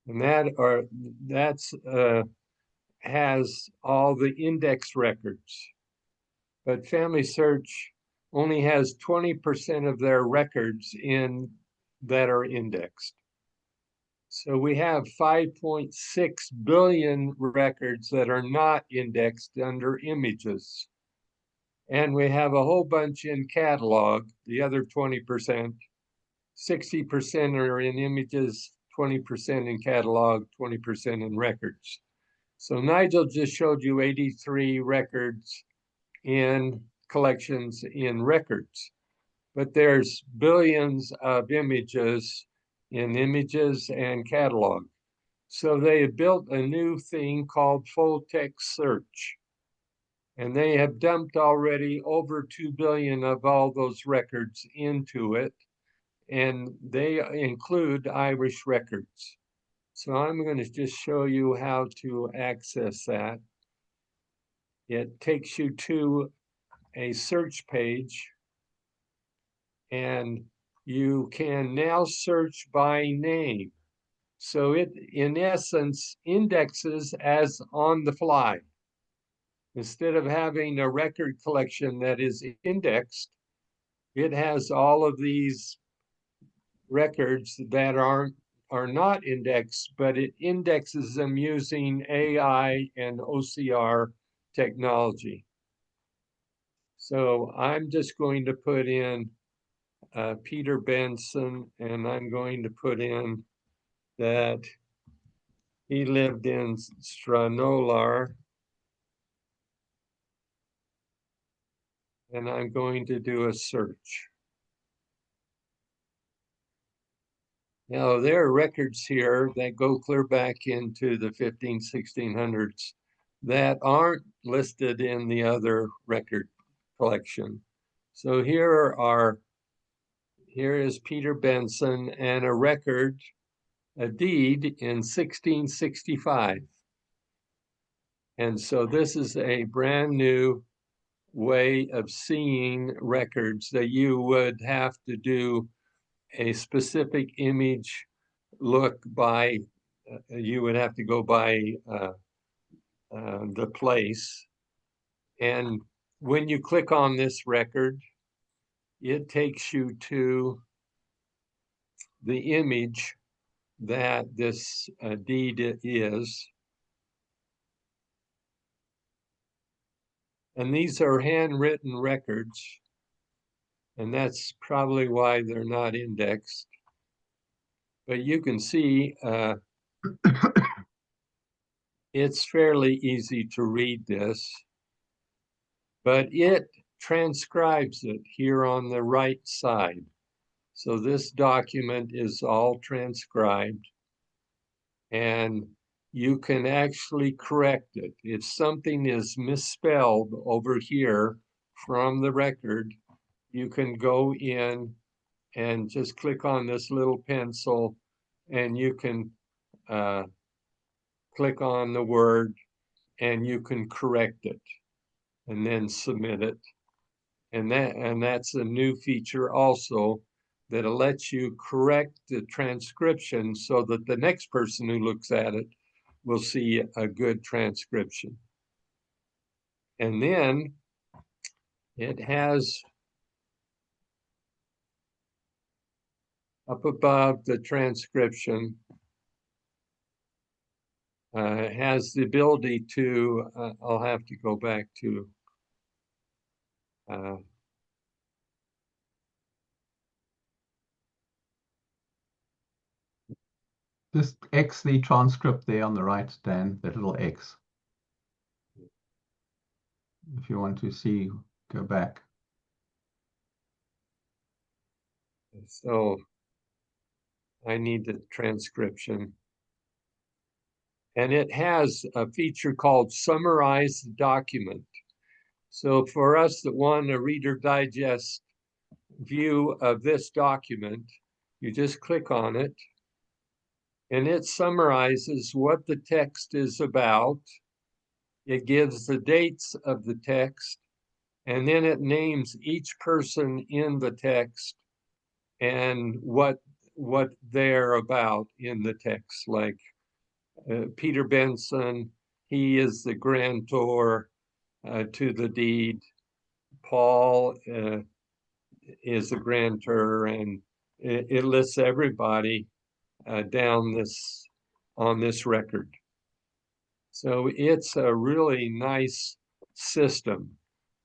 and that's has all the index records. But FamilySearch only has 20% of their records in that are indexed. So we have 5.6 billion records that are not indexed under images. And we have a whole bunch in catalog, the other 20%. 60% are in images, 20% in catalog, 20% in records. So Nigel just showed you 83 records in collections in records, but there's billions of images in images and catalog. So they have built a new thing called full text search. And they have dumped already over 2 billion of all those records into it. And they include Irish records. So I'm going to just show you how to access that. It takes you to a search page, and you can now search by name. So it, in essence, indexes as on the fly. Instead of having a record collection that is indexed, it has all of these records that are not indexed, but it indexes them using AI and OCR technology. So I'm just going to put in Peter Benson, and I'm going to put in that he lived in Stranorlar. And I'm going to do a search. Now, there are records here that go clear back into the 1600s that aren't listed in the other record collection. So here is Peter Benson and a record, a deed in 1665. And so this is a brand new way of seeing records that you would have to do a specific image look by, you would have to go by the place. And when you click on this record, it takes you to the image that this deed is. And these are handwritten records, and that's probably why they're not indexed. But you can see it's fairly easy to read this, but it transcribes it here on the right side. So this document is all transcribed, and you can actually correct it. If something is misspelled over here from the record, you can go in and just click on this little pencil, and you can click on the word and you can correct it and then submit it. And that's a new feature also that'll let you correct the transcription so that the next person who looks at it will see a good transcription. And then it has up above the transcription, has the ability to, I'll have to go back to, just X the transcript there on the right, Dan, that little X. If you want to see, go back. so I need the transcription. And it has a feature called Summarize the Document. So for us that want a Reader Digest view of this document, you just click on it, and it summarizes what the text is about. It gives the dates of the text, and then it names each person in the text and what they're about in the text, like Peter Benson, he is the grantor to the deed. Paul is the grantor, and it lists everybody down this on this record. So it's a really nice system.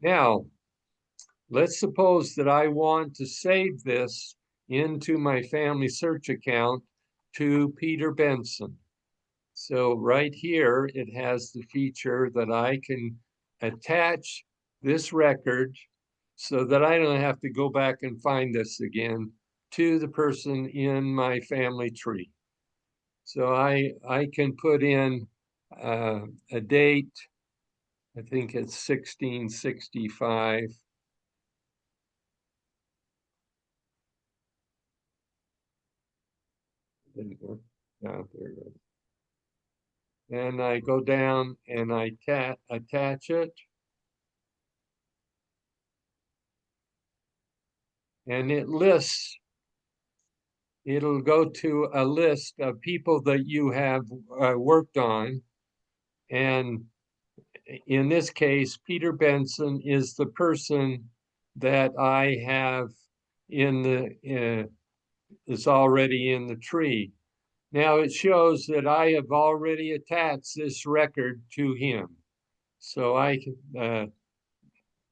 Now, let's suppose that I want to save this into my FamilySearch account to Peter Benson. So right here, it has the feature that I can attach this record so that I don't have to go back and find this again to the person in my family tree. So I can put in a date, I think it's 1665. There you go. Yeah, there it is. And I go down and I attach it. And it lists, it'll go to a list of people that you have worked on. And in this case, Peter Benson is the person that I have in the, is already in the tree. Now it shows that I have already attached this record to him. So I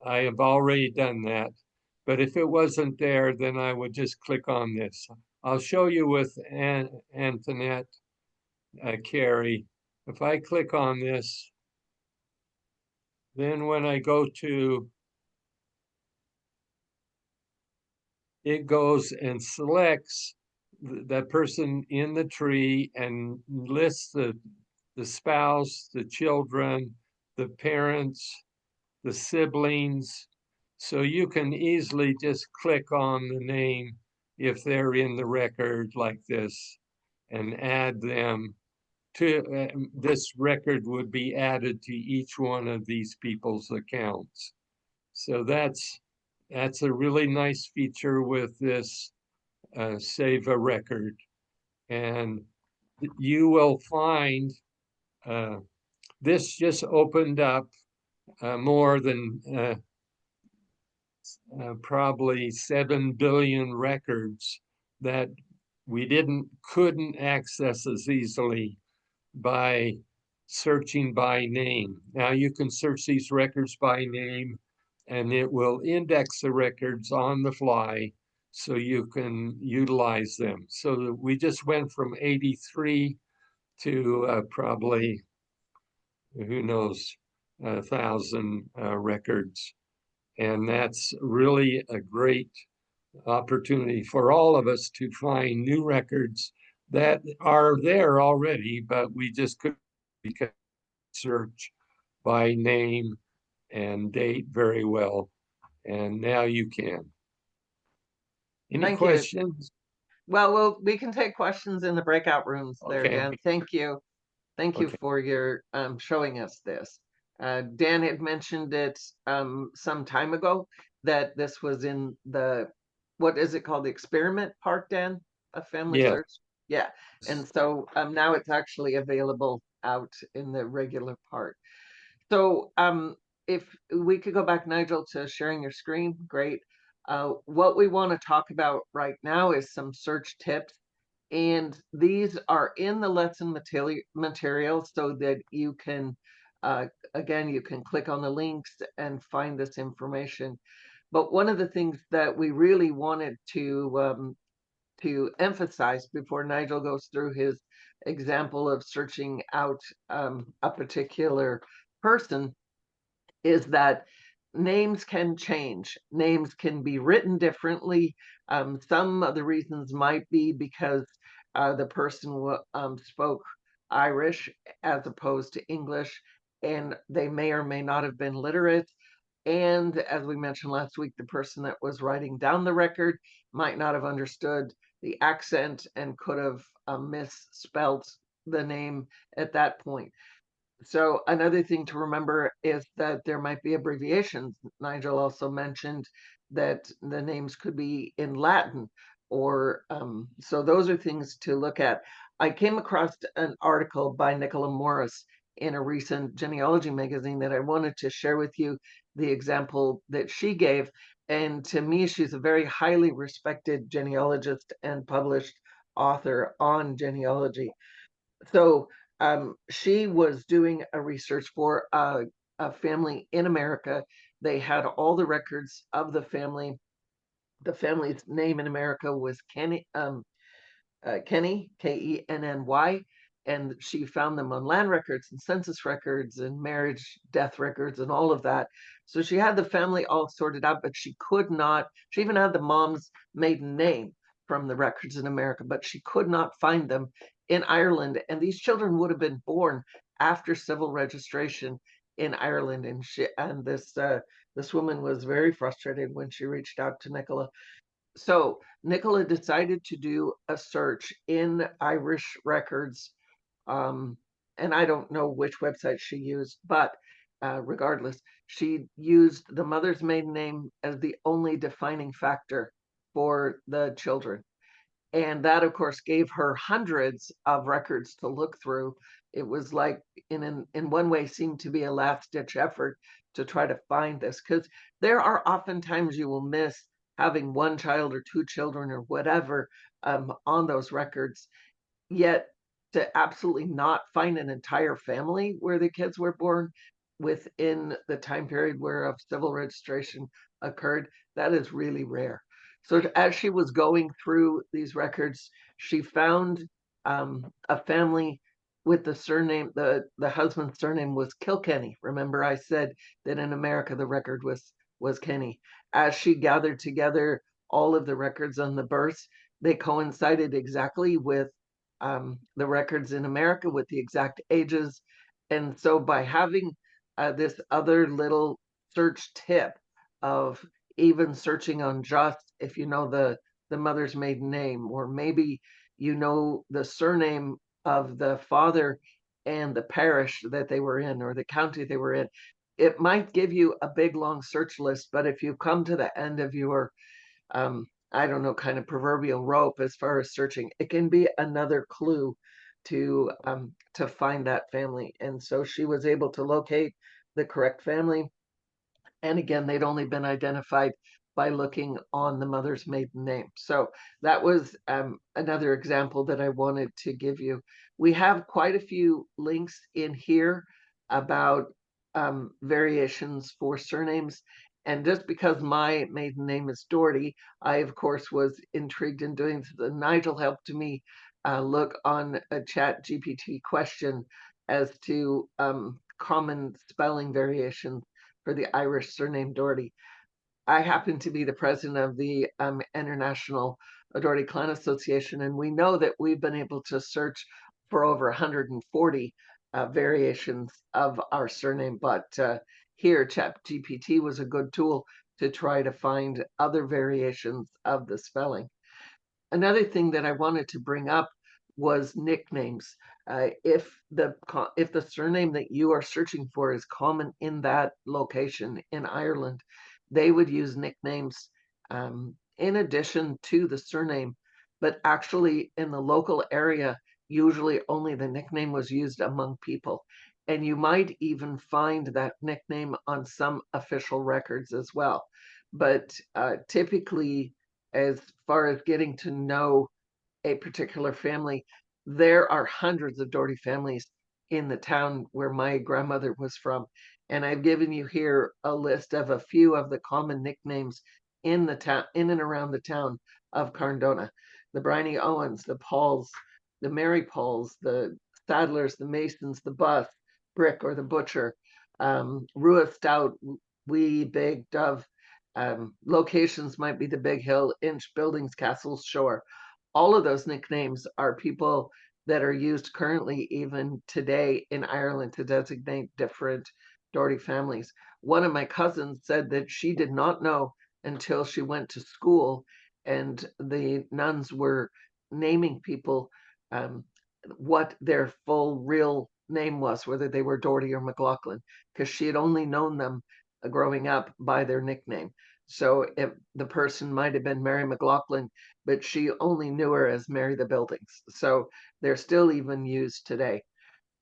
have already done that. But if it wasn't there, then I would just click on this. I'll show you with Antoinette Carey. If I click on this, then when I go to, it goes and selects that person in the tree and lists the spouse, the children, the parents, the siblings. So you can easily just click on the name if they're in the record like this and add them to, this record would be added to each one of these people's accounts. So that's a really nice feature with this save a record. And you will find this just opened up more than probably 7 billion records that we couldn't access as easily by searching by name. Now you can search these records by name, and it will index the records on the fly so you can utilize them. So we just went from 83 to probably, who knows, 1,000 records. And that's really a great opportunity for all of us to find new records that are there already, but we just couldn't search by name and date very well. And now you can. Any Thank you. questions? Well, we can take questions in the breakout rooms there, Okay. Dan. Thank you. Thank you Okay. for your showing us this. Dan had mentioned it some time ago that this was in the, what is it called? The experiment part, Dan, of FamilySearch? Yeah. And so now it's actually available out in the regular part. So if we could go back, Nigel, to sharing your screen, great. What we want to talk about right now is some search tips. And these are in the lesson material so that you can, again, you can click on the links and find this information. But one of the things that we really wanted to emphasize before Nigel goes through his example of searching out a particular person is that names can change. Names can be written differently. Some of the reasons might be because the person spoke Irish as opposed to English, and they may or may not have been literate. And as we mentioned last week, the person that was writing down the record might not have understood the accent and could have misspelt the name at that point. So another thing to remember is that there might be abbreviations. Nigel also mentioned that the names could be in Latin, or so those are things to look at. I came across an article by Nicola Morris in a recent genealogy magazine that I wanted to share with you the example that she gave. And to me, she's a very highly respected genealogist and published author on genealogy. So she was doing a research for a family in America. They had all the records of the family. The family's name in America was Kenny, Kenny, Kenny, and she found them on land records and census records and marriage, death records, and all of that. So she had the family all sorted out, but she could not. She even had the mom's maiden name from the records in America, but she could not find them in Ireland. And these children would have been born after civil registration in Ireland. And this woman was very frustrated when she reached out to Nicola. So Nicola decided to do a search in Irish records. And I don't know which website she used, but regardless, she used the mother's maiden name as the only defining factor for the children. And that, of course, gave her hundreds of records to look through. It was like, in one way, seemed to be a last-ditch effort to try to find this, because there are often times you will miss having one child or two children or whatever on those records. Yet to absolutely not find an entire family where the kids were born within the time period where a civil registration occurred, that is really rare. So as she was going through these records, she found a family with the surname, the husband's surname was Kilkenny. Remember, I said that in America the record was Kenny. As she gathered together all of the records on the births, they coincided exactly with the records in America with the exact ages. And so by having this other little search tip of even searching on just if you know the mother's maiden name, or maybe you know the surname of the father and the parish that they were in or the county they were in, it might give you a big long search list. But if you come to the end of your I don't know, kind of proverbial rope as far as searching, it can be another clue to find that family. And so she was able to locate the correct family. And again, they'd only been identified by looking on the mother's maiden name. So that was another example that I wanted to give you. We have quite a few links in here about variations for surnames. And just because my maiden name is Doherty, I, of course, was intrigued in doing this. Nigel helped me look on a chat GPT question as to common spelling variations for the Irish surname Doherty. I happen to be the president of the International Doherty Clan Association, and we know that we've been able to search for over 140 variations of our surname. But here, ChatGPT was a good tool to try to find other variations of the spelling. Another thing that I wanted to bring up was nicknames. If the surname that you are searching for is common in that location in Ireland, they would use nicknames in addition to the surname, but actually in the local area, usually only the nickname was used among people. And you might even find that nickname on some official records as well. But typically, as far as getting to know a particular family, there are hundreds of Doherty families in the town where my grandmother was from. And I've given you here a list of a few of the common nicknames in the town, in and around the town of Carndona. The Bryony Owens, the Pauls, the Mary Pauls, the Sadlers, the Masons, the Buss, Brick or the Butcher, Rua Stout, Wee, Big, Dove. Locations might be the Big Hill, Inch, Buildings, Castles, Shore. All of those nicknames are people that are used currently, even today in Ireland, to designate different Doherty families. One of my cousins said that she did not know until she went to school and the nuns were naming people what their full real name was, whether they were Doherty or McLaughlin, because she had only known them growing up by their nickname. So if the person might have been Mary McLaughlin, but she only knew her as Mary the Buildings. So they're still even used today.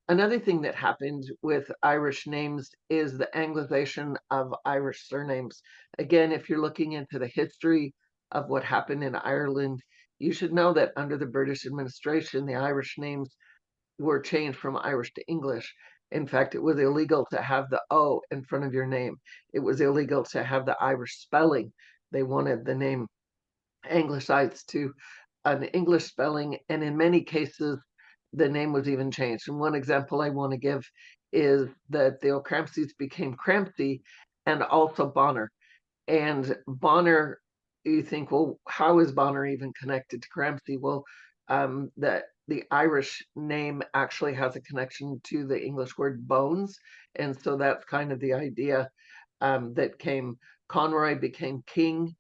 Another thing that happened with Irish names is the Anglicization of Irish surnames. Again, if you're looking into the history of what happened in Ireland, you should know that under the British administration, the Irish names were changed from Irish to English. In fact, it was illegal to have the O in front of your name. It was illegal to have the Irish spelling. They wanted the name anglicized to an English spelling, and in many cases, the name was even changed. And one example I want to give is that the O'Crampsys became Crampsey and also Bonner. And Bonner, you think, well, how is Bonner even connected to Crampsey? Well, the Irish name actually has a connection to the English word bones. And so that's kind of the idea that came. Conroy became king.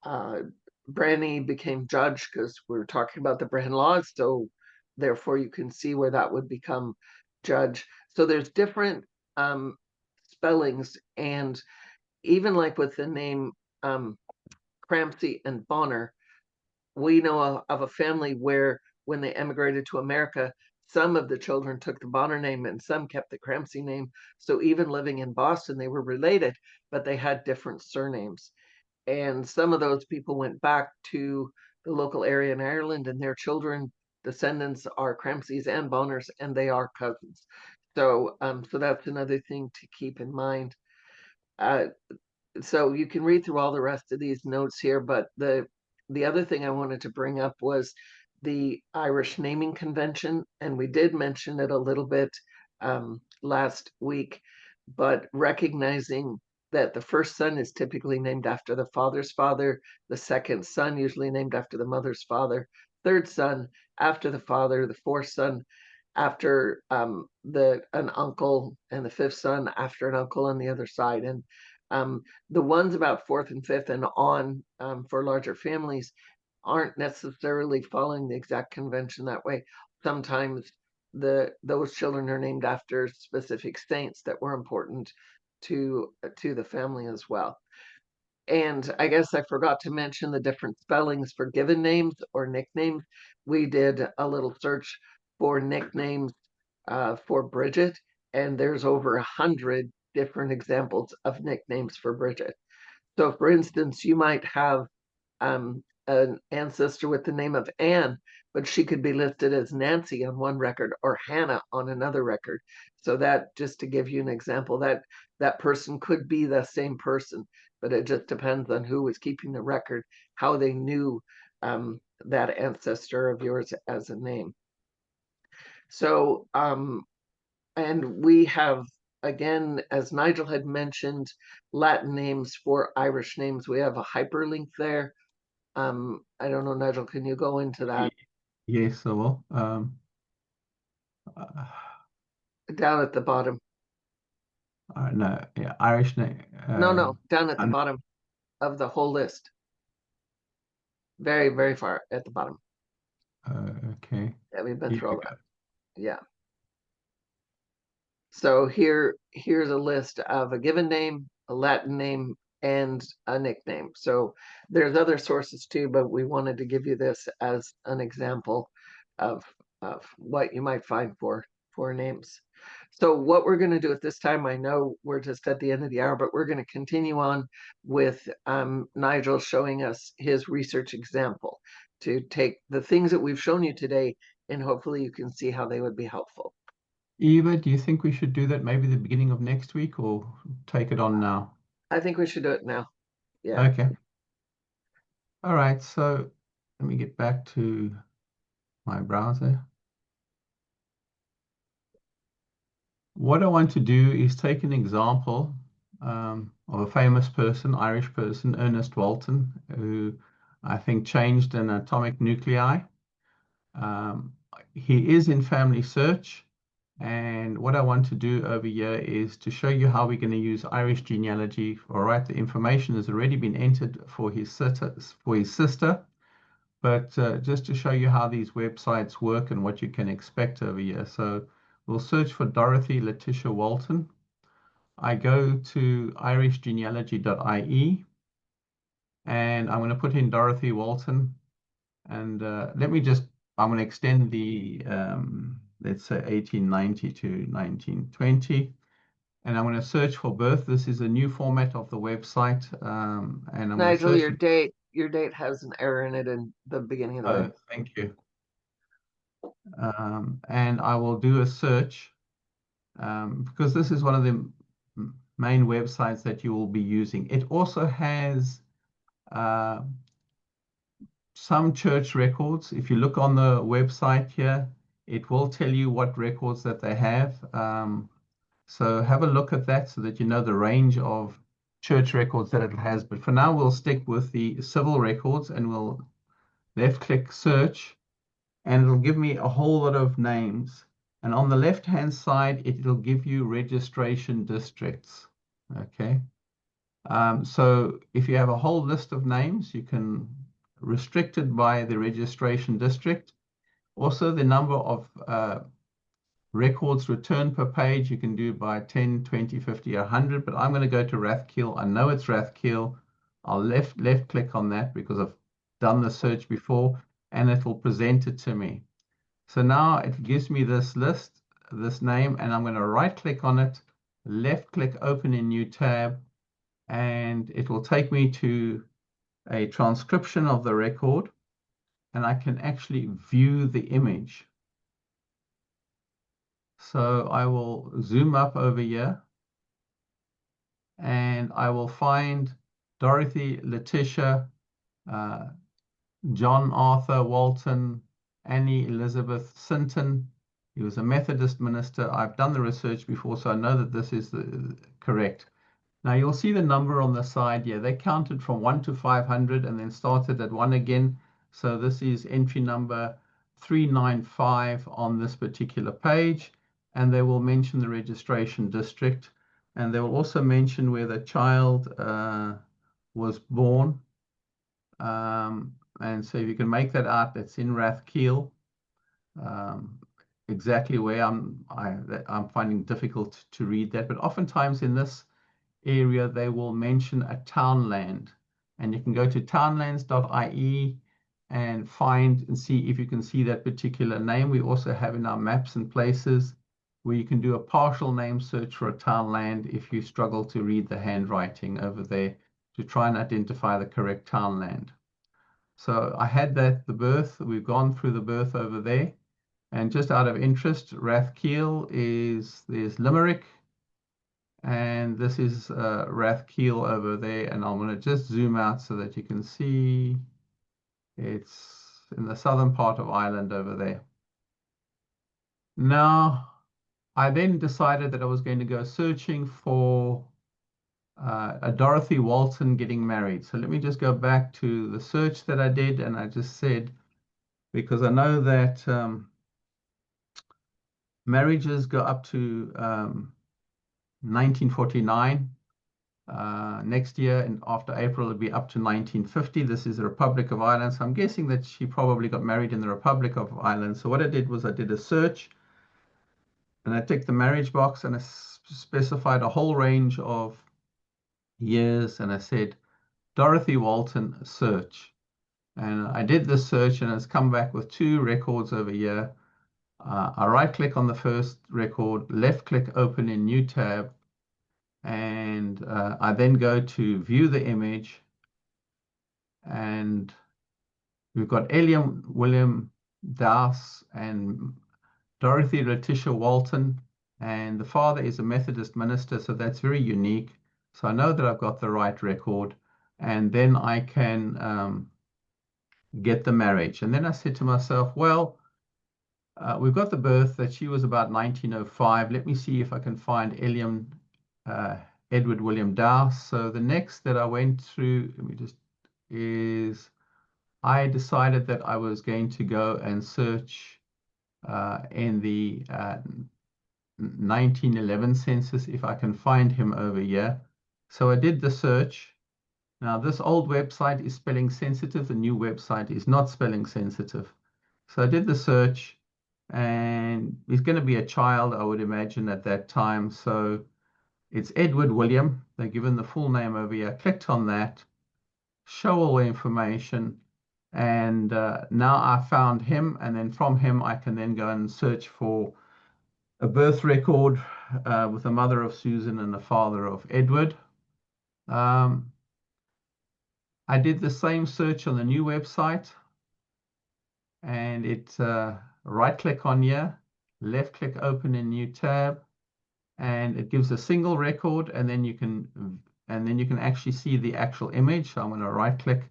Branny became judge because we were talking about the Brehon laws. So therefore you can see where that would become judge. So there's different spellings, and even like with the name Crampsey and Bonner, we know of a family where when they emigrated to America, some of the children took the Bonner name and some kept the Crampsey name. So even living in Boston, they were related, but they had different surnames. And some of those people went back to the local area in Ireland, and their children, descendants, are Crampseys and Bonners, and they are cousins. So, so that's another thing to keep in mind. So you can read through all the rest of these notes here, but the other thing I wanted to bring up was the Irish naming convention, and we did mention it a little bit last week, but recognizing that the first son is typically named after the father's father, the second son usually named after the mother's father, third son after the father, the fourth son after an uncle, and the fifth son after an uncle on the other side. And the ones about fourth and fifth and on for larger families aren't necessarily following the exact convention that way. Sometimes those children are named after specific saints that were important to the family as well. And I guess I forgot to mention the different spellings for given names or nicknames. We did a little search for nicknames for Bridget, and there's over 100 different examples of nicknames for Bridget. So for instance, you might have an ancestor with the name of Anne, but she could be listed as Nancy on one record or Hannah on another record. So that, just to give you an example, that person could be the same person, but it just depends on who was keeping the record, how they knew that ancestor of yours as a name. So, and we have, again, as Nigel had mentioned, Latin names for Irish names. We have a hyperlink there. I don't know, Nigel, can you go into that? Yes, I will. Down at the bottom. No, yeah, Irish name. No, down at the bottom of the whole list. Very, very far at the bottom. Okay. Yeah, we've been Here through we all go. that. Yeah. So here's a list of a given name, a Latin name, and a nickname. So there's other sources too, but we wanted to give you this as an example of what you might find for names. So what we're going to do at this time, I know we're just at the end of the hour, but we're going to continue on with Nigel showing us his research example to take the things that we've shown you today, and hopefully you can see how they would be helpful. Eva, do you think we should do that maybe the beginning of next week or take it on now? I think we should do it now. Yeah. Okay. All right. So let me get back to my browser. What I want to do is take an example of a famous person, Irish person, Ernest Walton, who I think changed an atomic nuclei. He is in FamilySearch. And what I want to do over here is to show you how we're going to use Irish genealogy. All right, the information has already been entered for his sister, but just to show you how these websites work and what you can expect over here. So we'll search for Dorothy Letitia Walton. I go to irishgenealogy.ie, and I'm going to put in Dorothy Walton. And I'm going to extend the, let's say 1890 to 1920. And I'm going to search for birth. This is a new format of the website. And I'm going to Nigel, search. your date has an error in it in the beginning of the word. Thank you. And I will do a search because this is one of the main websites that you will be using. It also has some church records. If you look on the website here, it will tell you what records that they have. So have a look at that so that you know the range of church records that it has. But for now, we'll stick with the civil records and we'll left-click search, and it'll give me a whole lot of names. And on the left-hand side, it'll give you registration districts. Okay. So if you have a whole list of names, you can restrict it by the registration district. Also, the number of records returned per page, you can do by 10, 20, 50, 100, but I'm going to go to Rathkeil. I know it's Rathkeil. I'll left click on that because I've done the search before, and it will present it to me. So now it gives me this list, this name, and I'm going to right click on it, left click, open a new tab, and it will take me to a transcription of the record, and I can actually view the image. So I will zoom up over here, and I will find Dorothy, Letitia, John Arthur Walton, Annie Elizabeth Sinton. He was a Methodist minister. I've done the research before, so I know that this is correct. Now you'll see the number on the side here. They counted from 1 to 500 and then started at 1 again. So this is entry number 395 on this particular page. And they will mention the registration district. And they will also mention where the child was born. And so if you can make that out, that's in Rathkeil. Exactly where I'm finding difficult to read that. But oftentimes in this area, they will mention a townland. And you can go to townlands.ie and find and see if you can see that particular name. We also have in our maps and places where you can do a partial name search for a townland if you struggle to read the handwriting over there to try and identify the correct townland. So I had the birth. We've gone through the birth over there. And just out of interest, Rathkeil there's Limerick, and this is Rathkeil over there. And I'm going to just zoom out so that you can see it's in the southern part of Ireland over there. Now, I then decided that I was going to go searching for a Dorothy Walton getting married. So let me just go back to the search that I did, and I just said, because I know that marriages go up to 1949. Next year, and after April, it'll be up to 1950. This is the Republic of Ireland. So I'm guessing that she probably got married in the Republic of Ireland. So what I did was I did a search, and I ticked the marriage box, and I specified a whole range of years, and I said Dorothy Walton search. And I did this search, and it's come back with 2 records over here. I right click on the first record, left click open in new tab, and I then go to view the image, and we've got Eliam William Dowse and Dorothy Letitia Walton, and the father is a Methodist minister, so that's very unique. So I know that I've got the right record, and then I can get the marriage. And then I said to myself, well, we've got the birth that she was about 1905. Let me see if I can find Eliam Edward William Dowse. So the next that I went through, let me just, is I decided that I was going to go and search in the 1911 census if I can find him over here. So I did the search. Now this old website is spelling sensitive. The new website is not spelling sensitive. So I did the search, and he's going to be a child, I would imagine, at that time. So it's Edward William. They're given the full name over here. I clicked on that, show all the information, and now I found him, and then from him I can then go and search for a birth record with a mother of Susan and a father of Edward. I did the same search on the new website, and it right click on here, left click open in new tab, and it gives a single record, and then you can actually see the actual image. So I'm going to right click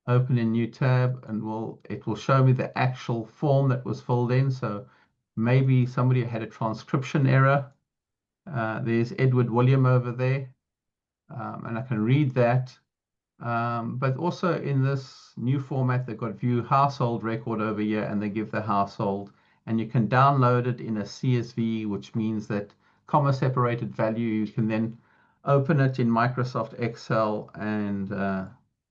open in new tab, and it will show me the actual form that was filled in. So maybe somebody had a transcription error. There's Edward William over there, and I can read that. But also in this new format, they've got view household record over here, and they give the household, and you can download it in a CSV, which means that comma separated value, you can then open it in Microsoft Excel and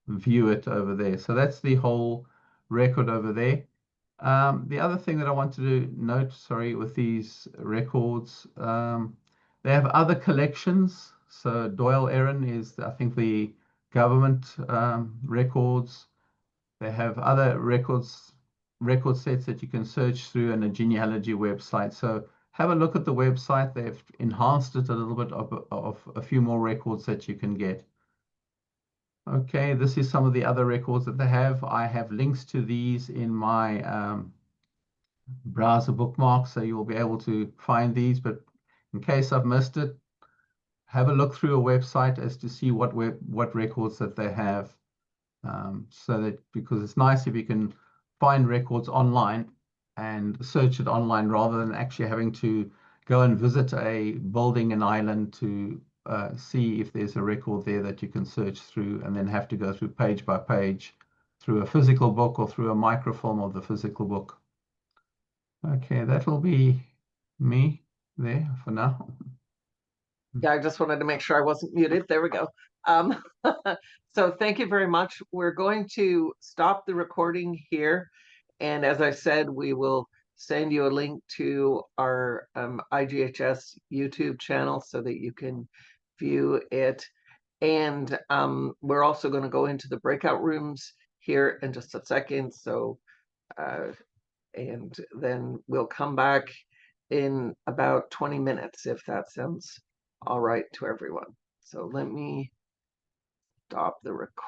view it over there. So that's the whole record over there. The other thing that I wanted to note, sorry, with these records, they have other collections. So Doyle Erin is, I think, the government records. They have other record sets that you can search through in a genealogy website. So have a look at the website. They've enhanced it a little bit of a few more records that you can get. Okay, this is some of the other records that they have. I have links to these in my browser bookmarks, so you'll be able to find these. But in case I've missed it, have a look through a website as to see what records that they have. So that, because it's nice if you can find records online and search it online rather than actually having to go and visit a building in Ireland to see if there's a record there that you can search through, and then have to go through page by page through a physical book or through a microfilm of the physical book. Okay, that will be me there for now. Yeah, I just wanted to make sure I wasn't muted. There we go. So thank you very much. We're going to stop the recording here. And as I said, we will send you a link to our IGHS YouTube channel so that you can view it. And we're also going to go into the breakout rooms here in just a second. So, and then we'll come back in about 20 minutes, if that sounds all right to everyone. So let me stop the recording.